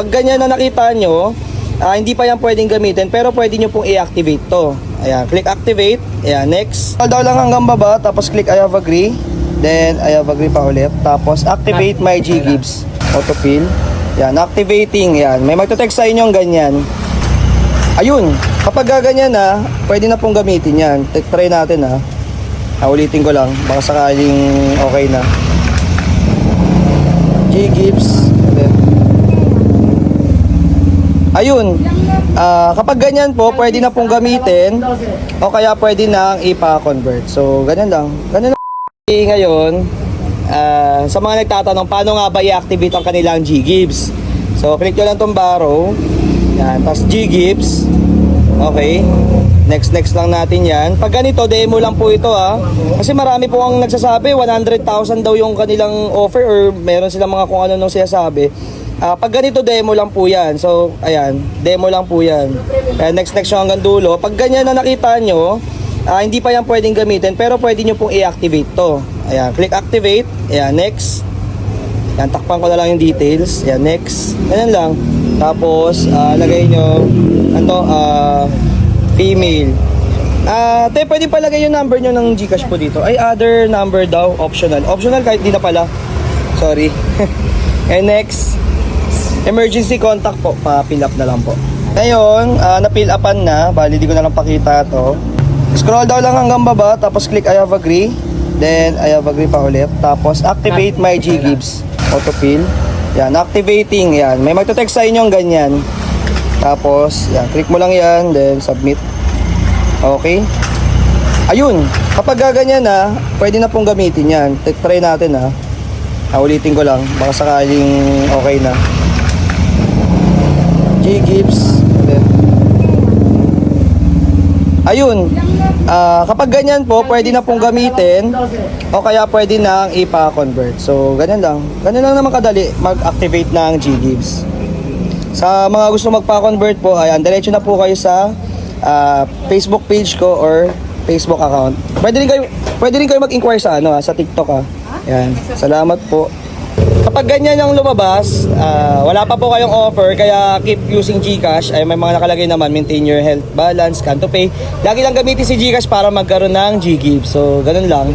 pag ganyan na nakita nyo, hindi pa yan pwedeng gamitin, pero pwede nyo pong i-activate to. Ayan, click activate. Ayan, next. Scroll down lang hanggang baba, tapos click I have agree. Then, I have agree pa ulit. Tapos, activate my Ggives. Autofill. Ayan, activating. Ayan, may magte-text sa inyong ganyan. Ayun, kapag gaganyan na, pwede na pong gamitin yan. Try natin ha. Ulitin ko lang, baka sakaling okay na. Ggives. Ayun, kapag ganyan po, pwede na pong gamitin o kaya pwede nang ipa-convert. So, ganyan lang. Ganyan lang. Ngayon, sa mga nagtatanong, paano nga ba i-activate ang kanilang Ggives? So, click nyo lang itong barrow. Yan, tapos Ggives. Okay. Next lang natin yan. Pag ganito, demo lang po ito ha. Kasi marami po ang nagsasabi, 100,000 daw yung kanilang offer or meron silang mga kung ano nung sinasabi. Pag ganito, demo lang po yan. So, ayan, demo lang po yan. Next yung hanggang dulo. Pag ganyan na nakita nyo, hindi pa yan pwedeng gamitin, pero pwede nyo pong i-activate to. Ayan, click activate. Ayan, next. Ayan, takpan ko na lang yung details. Ayan, next. Ganyan lang. Tapos, lagay nyo, female. Pwede palagay yung number nyo ng Gcash po dito. Ay, other number daw, optional. Optional kahit di na pala. Sorry. And next. Emergency contact po, pa-fill up na lang po. Ngayon, na-fill upan na, bali di ko na lang pakita to. Scroll down lang hanggang baba, tapos click I have agree. Then, I have agree pa ulit. Tapos, activate my Ggives. Autofill. Yan, activating. Yan, may magte-text sa inyong ganyan. Tapos, yan, click mo lang yan, then submit. Okay. Ayun, kapag gaganyan na, pwede na pong gamitin yan. Try natin ha. Ulitin ko lang, baka sakaling okay na. Ggives. Ayun, kapag ganyan po, pwede na pong gamitin o kaya pwede nang ipa-convert. So, ganyan lang. Ganyan lang naman kadali mag-activate ng Ggives. Sa mga gusto magpa-convert po, ayan, diretso na po kayo sa Facebook page ko or Facebook account. Pwede rin kayo mag-inquire sa sa TikTok ha. Ayan, salamat po. Kapag ganyan ang lumabas, wala pa po kayong offer, kaya keep using Gcash. Ay may mga nakalagay naman, maintain your health balance, scan to pay. Lagi lang gamitin si Gcash para magkaroon ng Ggives. So, ganun lang.